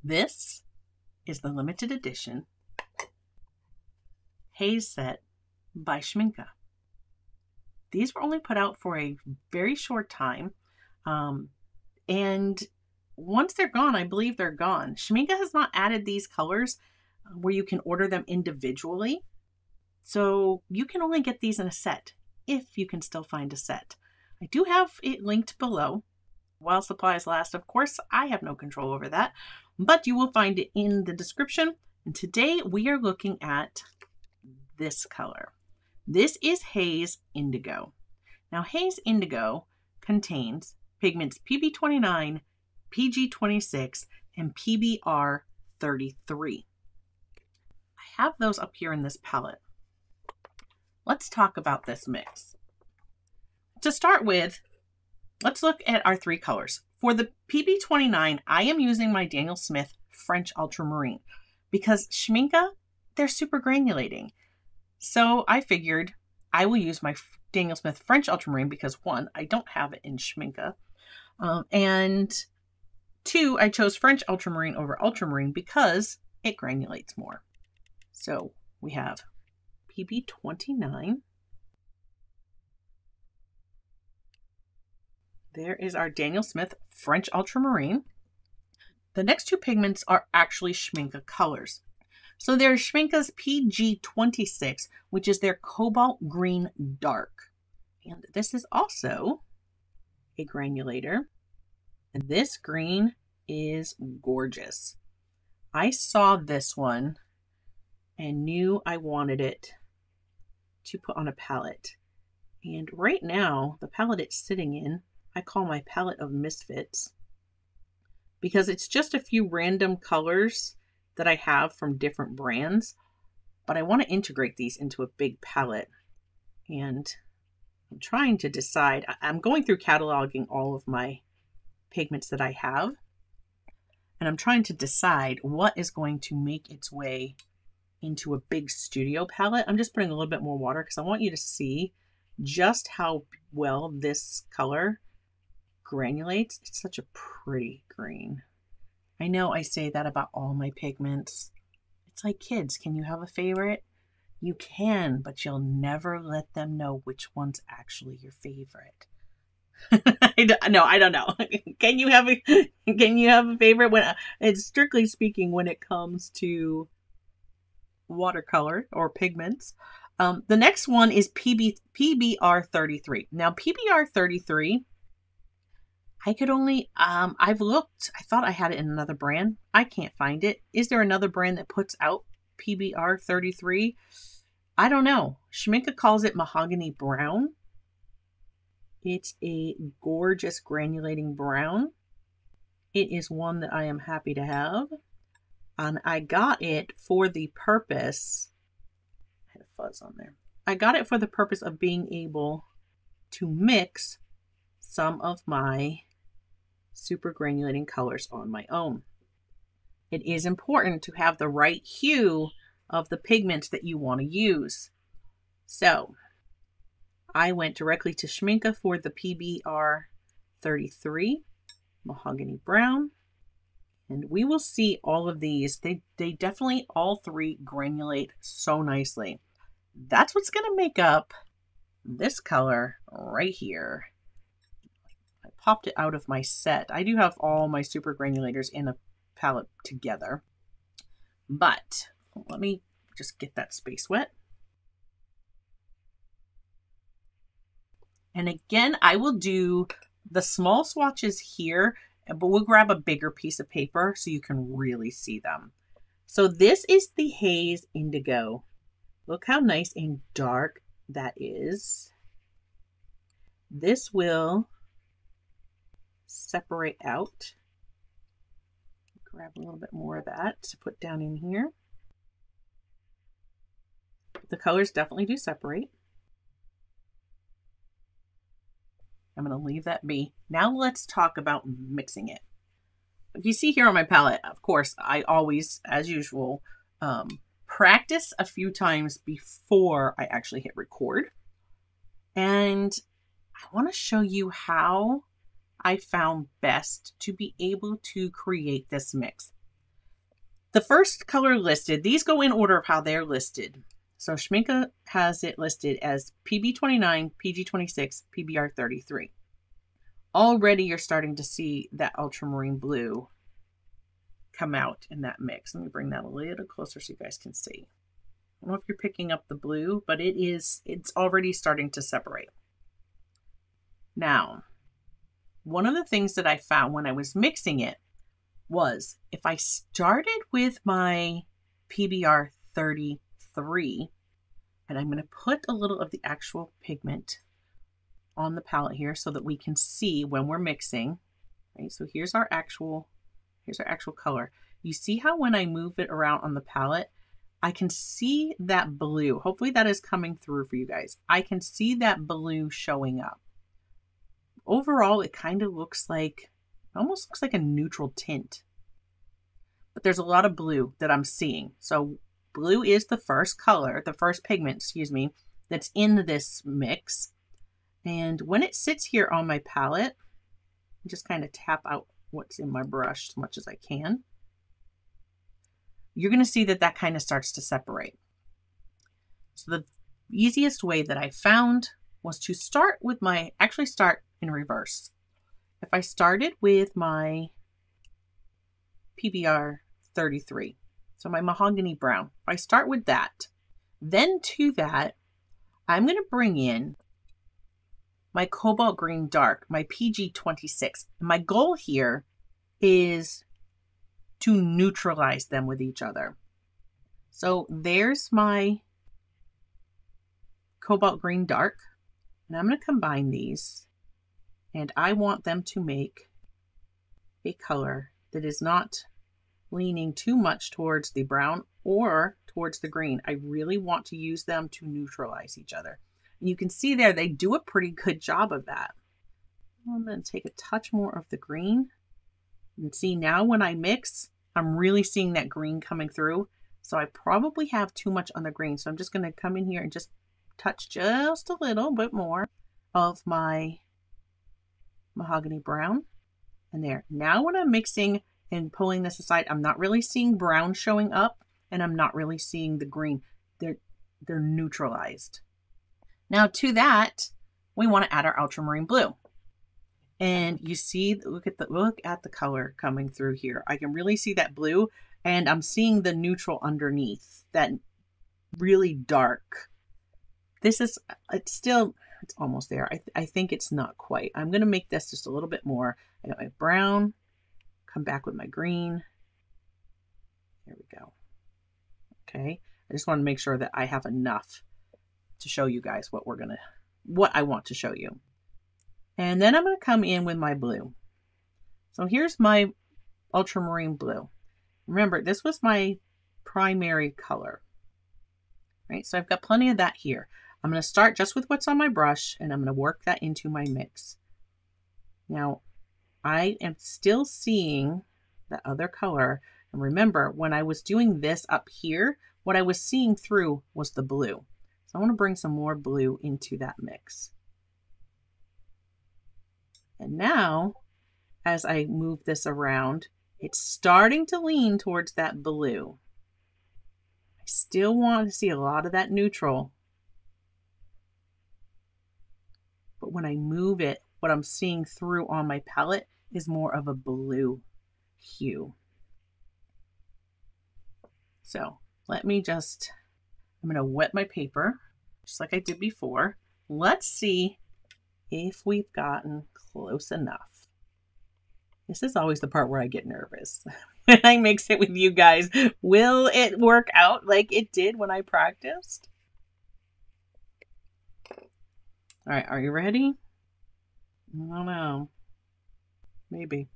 This is the limited edition Haze set by Schmincke. These were only put out for a very short time. And once they're gone, I believe they're gone. Schmincke has not added these colors where you can order them individually. So you can only get these in a set if you can still find a set. I do have it linked below. While supplies last, of course, I have no control over that, but you will find it in the description. And today we are looking at this color. This is Haze Indigo. Now, Haze Indigo contains pigments PB29, PG26, and PBR33. I have those up here in this palette. Let's talk about this mix. To start with, let's look at our three colors. For the PB29, I am using my Daniel Smith French Ultramarine because Schmincke, they're super granulating. So I figured I will use my Daniel Smith French Ultramarine because one, I don't have it in Schmincke. And two, I chose French Ultramarine over Ultramarine because it granulates more. So we have PB29. There is our Daniel Smith French Ultramarine. The next two pigments are actually Schmincke colors. So there's Schmincke's PG26, which is their Cobalt Green Dark. And this is also a granulator. And this green is gorgeous. I saw this one and knew I wanted it to put on a palette. And right now, the palette it's sitting in, I call my palette of misfits because it's just a few random colors that I have from different brands, but I want to integrate these into a big palette. And I'm trying to decide, I'm going through cataloging all of my pigments that I have, and I'm trying to decide what is going to make its way into a big studio palette. I'm just putting a little bit more water because I want you to see just how well this color granulates. It's such a pretty green. I know I say that about all my pigments. It's like kids. Can you have a favorite? You can, but you'll never let them know which one's actually your favorite. I don't know. Can you have a favorite? When it's strictly speaking, when it comes to watercolor or pigments. The next one is PBR33. Now, PBR33, I could only, I've looked, I thought I had it in another brand. I can't find it. Is there another brand that puts out PBR33? I don't know. Schmincke calls it mahogany brown. It's a gorgeous granulating brown. It is one that I am happy to have. And I got it for the purpose, I had a fuzz on there. I got it for the purpose of being able to mix some of my super granulating colors on my own. It is important to have the right hue of the pigments that you want to use. So I went directly to Schmincke for the PBR33 mahogany brown. And we will see all of these. They definitely, all three granulate so nicely. That's what's going to make up this color right here. I popped it out of my set. I do have all my super granulators in a palette together. But let me just get that space wet. And again, I will do the small swatches here, but we'll grab a bigger piece of paper so you can really see them. So this is the Haze Indigo. Look how nice and dark that is. This will separate out. Grab a little bit more of that to put down in here. The colors definitely do separate. I'm going to leave that be. Now let's talk about mixing it. If you see here on my palette, of course, I always, as usual, practice a few times before I actually hit record. And I want to show you how I found best to be able to create this mix. The first color listed, these go in order of how they're listed. So Schmincke has it listed as PB29, PG26, PBR33. Already you're starting to see that ultramarine blue come out in that mix. Let me bring that a little closer so you guys can see. I don't know if you're picking up the blue, but it's already starting to separate. Now, one of the things that I found when I was mixing it was if I started with my PBR 33, and I'm going to put a little of the actual pigment on the palette here so that we can see when we're mixing. Right, so here's our actual color. You see how when I move it around on the palette, I can see that blue. Hopefully that is coming through for you guys. I can see that blue showing up. Overall, it kind of looks like, almost looks like a neutral tint. But there's a lot of blue that I'm seeing. So blue is the first color, the first pigment, excuse me, that's in this mix. And when it sits here on my palette, I just kind of tap out what's in my brush as much as I can. You're going to see that that kind of starts to separate. So the easiest way that I found was to start with actually start in reverse. If I started with my PBR 33, so my mahogany brown, if I start with that, then to that, I'm going to bring in my cobalt green dark, my PG 26. My goal here is to neutralize them with each other. So there's my cobalt green dark, and I'm going to combine these, and I want them to make a color that is not leaning too much towards the brown or towards the green. I really want to use them to neutralize each other. And you can see there, they do a pretty good job of that. I'm going to take a touch more of the green. And see now when I mix, I'm really seeing that green coming through. So I probably have too much on the green. So I'm just going to come in here and just touch just a little bit more of my mahogany brown. And there. Now when I'm mixing and pulling this aside, I'm not really seeing brown showing up, and I'm not really seeing the green. They're neutralized. Now to that, we want to add our ultramarine blue. And you see, look at the color coming through here. I can really see that blue, and I'm seeing the neutral underneath, that really dark. It's almost there. I think it's not quite. I'm going to make this just a little bit more. I got my brown, come back with my green. There we go. Okay. I just want to make sure that I have enough to show you guys what I want to show you. And then I'm going to come in with my blue. So here's my ultramarine blue. Remember, this was my primary color, right? So I've got plenty of that here. I'm going to start just with what's on my brush, and I'm going to work that into my mix. Now, I am still seeing that other color. And remember, when I was doing this up here, what I was seeing through was the blue. So I want to bring some more blue into that mix. And now, as I move this around, it's starting to lean towards that blue. I still want to see a lot of that neutral. But when I move it, what I'm seeing through on my palette is more of a blue hue. So I'm going to wet my paper just like I did before. Let's see if we've gotten close enough. This is always the part where I get nervous when I mix it with you guys. Will it work out like it did when I practiced? All right, are you ready? I don't know. Maybe.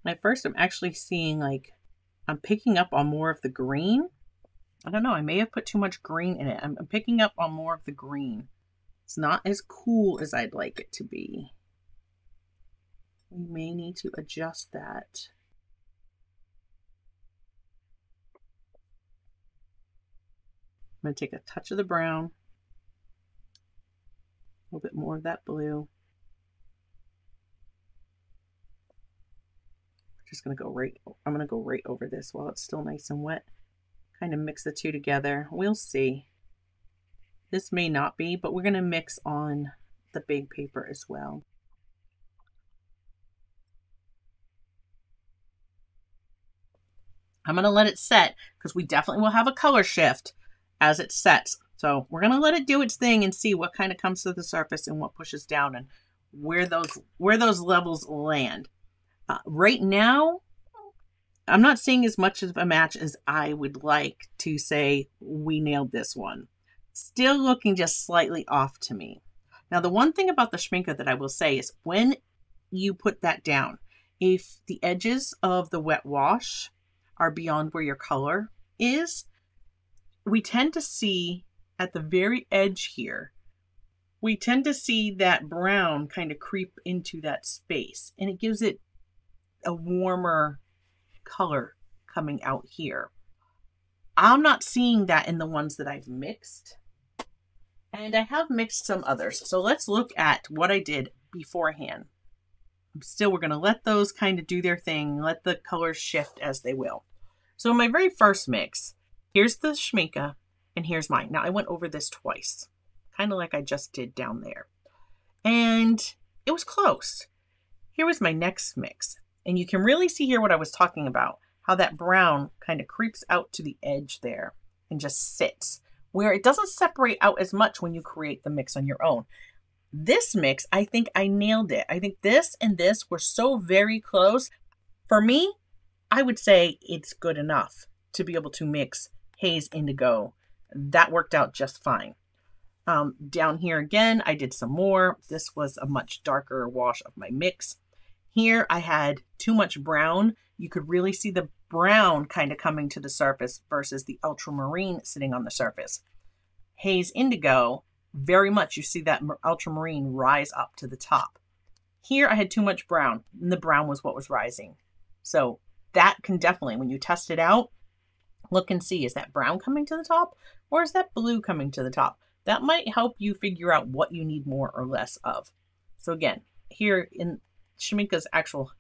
At first, I'm actually seeing I'm picking up on more of the green. I don't know. I may have put too much green in it. I'm picking up on more of the green. It's not as cool as I'd like it to be. We may need to adjust that. I'm going to take a touch of the brown, a little bit more of that blue. Just gonna go right, I'm gonna go right over this while it's still nice and wet. Kind of mix the two together. We'll see. This may not be, but we're gonna mix on the big paper as well. I'm gonna let it set because we definitely will have a color shift as it sets. So we're gonna let it do its thing and see what kind of comes to the surface and what pushes down and where those levels land. Right now, I'm not seeing as much of a match as I would like to say we nailed this one. Still looking just slightly off to me. Now, the one thing about the Schmincke that I will say is when you put that down, if the edges of the wet wash are beyond where your color is, we tend to see at the very edge here, we tend to see that brown kind of creep into that space, and it gives it a warmer color coming out here. I'm not seeing that in the ones that I've mixed, and I have mixed some others. So let's look at what I did beforehand. Still, we're going to let those kind of do their thing, let the colors shift as they will. So in my very first mix, here's the Schmincke and here's mine. Now I went over this twice, kind of like I just did down there. And it was close. Here was my next mix. And you can really see here what I was talking about, how that brown kind of creeps out to the edge there and just sits, where it doesn't separate out as much when you create the mix on your own. This mix, I think I nailed it. I think this and this were so very close. For me, I would say it's good enough to be able to mix Haze Indigo. That worked out just fine. Down here again, I did some more. This was a much darker wash of my mix. Here I had too much brown. You could really see the brown kind of coming to the surface versus the ultramarine sitting on the surface. Haze Indigo, very much you see that ultramarine rise up to the top. Here I had too much brown, and the brown was what was rising. So that can definitely, when you test it out, look and see, is that brown coming to the top or is that blue coming to the top? That might help you figure out what you need more or less of. So again, here in Schmincke's actual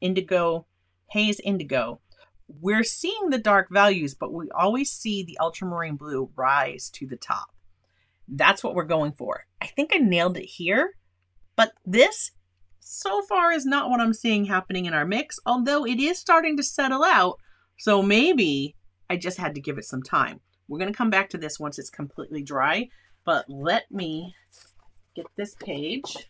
indigo, Haze Indigo, we're seeing the dark values, but we always see the ultramarine blue rise to the top. That's what we're going for. I think I nailed it here, but this so far is not what I'm seeing happening in our mix, although it is starting to settle out. So maybe I just had to give it some time. We're going to come back to this once it's completely dry, but let me get this page.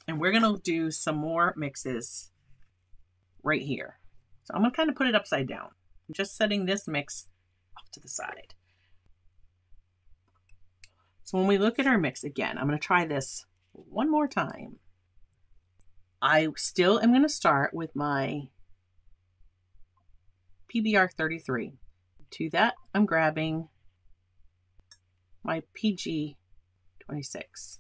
And we're going to do some more mixes right here. So I'm going to kind of put it upside down. I'm just setting this mix off to the side. So when we look at our mix again, I'm going to try this one more time. I still am going to start with my PBR 33. To that, I'm grabbing my PG 26.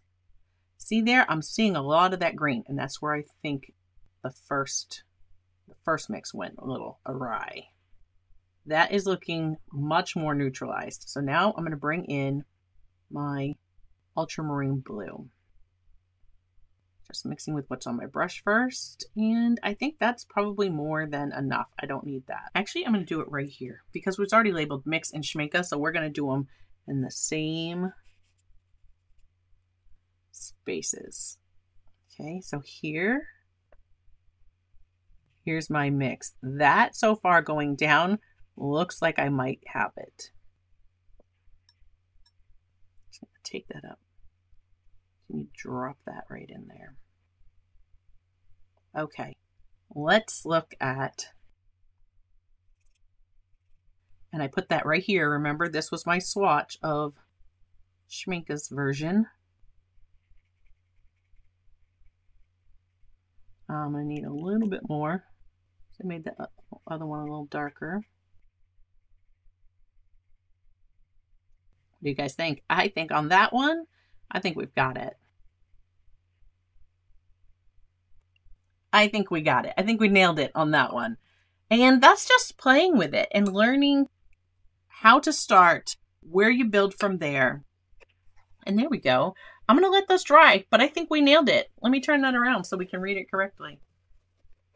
See there, I'm seeing a lot of that green, and that's where I think the first mix went a little awry. That is looking much more neutralized. So now I'm going to bring in my ultramarine blue. Just mixing with what's on my brush first, and I think that's probably more than enough. I don't need that. Actually, I'm going to do it right here because it's already labeled mix and Schmincke, so we're going to do them in the same spaces. Okay, so here's my mix. That so far going down looks like I might have it. Just gonna take that up. Can you drop that right in there? Okay, let's look at, and I put that right here. Remember, this was my swatch of Schmincke's version. I'm going to need a little bit more. So I made the other one a little darker. What do you guys think? I think on that one, I think we've got it. I think we got it. I think we nailed it on that one. And that's just playing with it and learning how to start, where you build from there, And there we go. I'm going to let those dry, but I think we nailed it. Let me turn that around so we can read it correctly.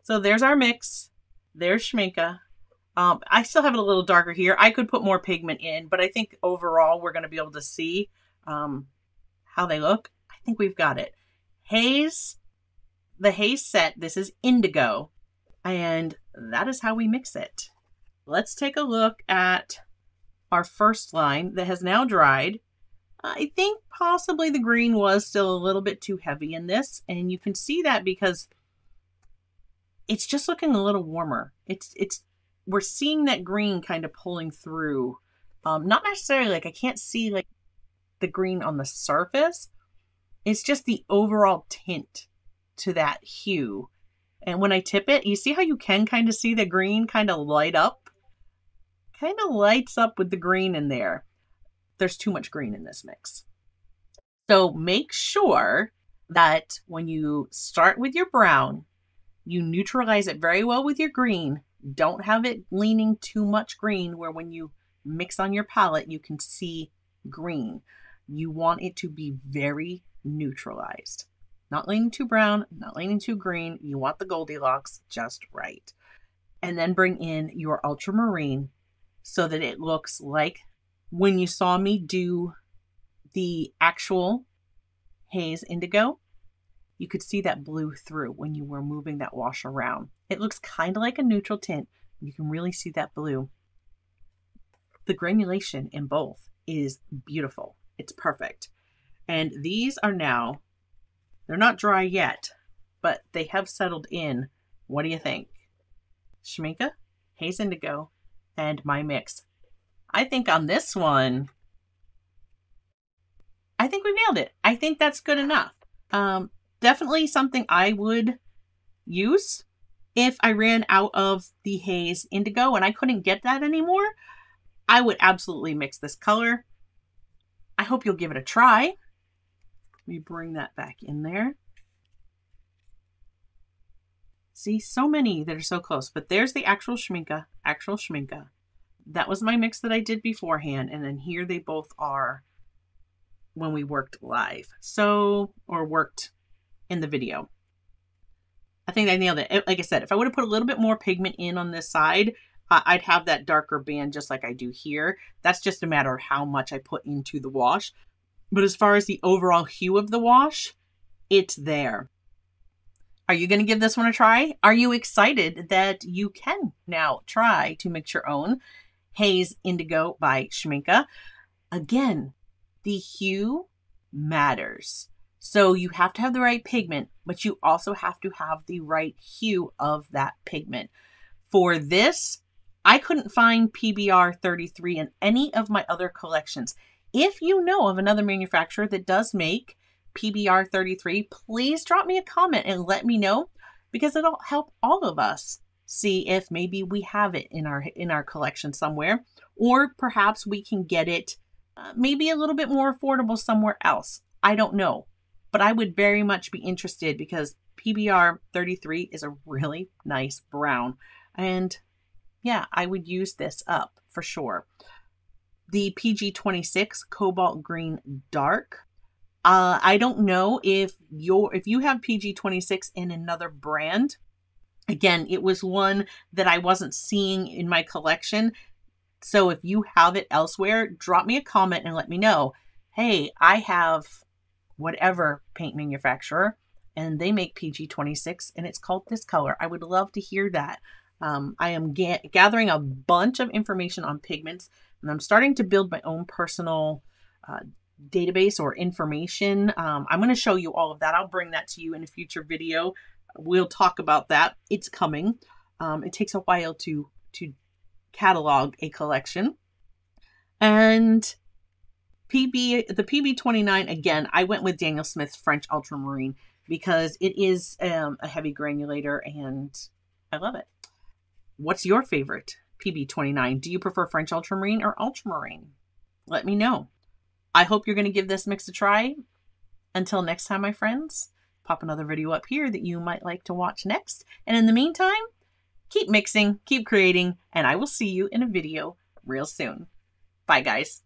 So there's our mix. There's Schmincke. I still have it a little darker here. I could put more pigment in, but I think overall we're going to be able to see how they look. I think we've got it. Haze, the Haze set, this is Indigo, and that is how we mix it. Let's take a look at our first line that has now dried. I think possibly the green was still a little bit too heavy in this, and you can see that because it's just looking a little warmer. We're seeing that green kind of pulling through. Not necessarily like I can't see like the green on the surface. It's just the overall tint to that hue. And when I tip it, you see how you can kind of see the green kind of light up? Kind of lights up with the green in there. There's too much green in this mix. So make sure that when you start with your brown, you neutralize it very well with your green. Don't have it leaning too much green where when you mix on your palette, you can see green. You want it to be very neutralized. Not leaning too brown, not leaning too green. You want the Goldilocks just right. And then bring in your ultramarine so that it looks like when you saw me do the actual Haze Indigo, you could see that blue through when you were moving that wash around. It looks kind of like a neutral tint. You can really see that blue. The granulation in both is beautiful. It's perfect. And these are now, they're not dry yet, but they have settled in. What do you think? Schmincke, Haze Indigo, and my mix. I think on this one, I think we've nailed it. I think that's good enough. Definitely something I would use if I ran out of the Haze Indigo and I couldn't get that anymore. I would absolutely mix this color. I hope you'll give it a try. Let me bring that back in there. See, so many that are so close, but there's the actual Schmincke, That was my mix that I did beforehand, and then here they both are when we worked live. So, or worked in the video. I think I nailed it. Like I said, if I would have put a little bit more pigment in on this side, I'd have that darker band just like I do here. That's just a matter of how much I put into the wash. But as far as the overall hue of the wash, it's there. Are you going to give this one a try? Are you excited that you can now try to mix your own Haze Indigo by Schmincke? Again, the hue matters. So you have to have the right pigment, but you also have to have the right hue of that pigment. For this, I couldn't find PBR 33 in any of my other collections. If you know of another manufacturer that does make PBR 33, please drop me a comment and let me know, because it'll help all of us see if maybe we have it in our collection somewhere, or perhaps we can get it maybe a little bit more affordable somewhere else. I don't know, but I would very much be interested because PBR 33 is a really nice brown, and yeah, I would use this up for sure. The PG 26 Cobalt Green Dark. I don't know if you have PG 26 in another brand. Again, it was one that I wasn't seeing in my collection. So if you have it elsewhere, drop me a comment and let me know. Hey, I have whatever paint manufacturer and they make PG 26 and it's called this color. I would love to hear that. I am gathering a bunch of information on pigments, and I'm starting to build my own personal database or information. I'm going to show you all of that. I'll bring that to you in a future video. We'll talk about that. It's coming. It takes a while to catalog a collection. And the PB29, again, I went with Daniel Smith's French Ultramarine because it is a heavy granulator and I love it. What's your favorite PB29? Do you prefer French Ultramarine or Ultramarine? Let me know. I hope you're going to give this mix a try. Until next time, my friends, pop another video up here that you might like to watch next. And in the meantime, keep mixing, keep creating, and I will see you in a video real soon. Bye, guys.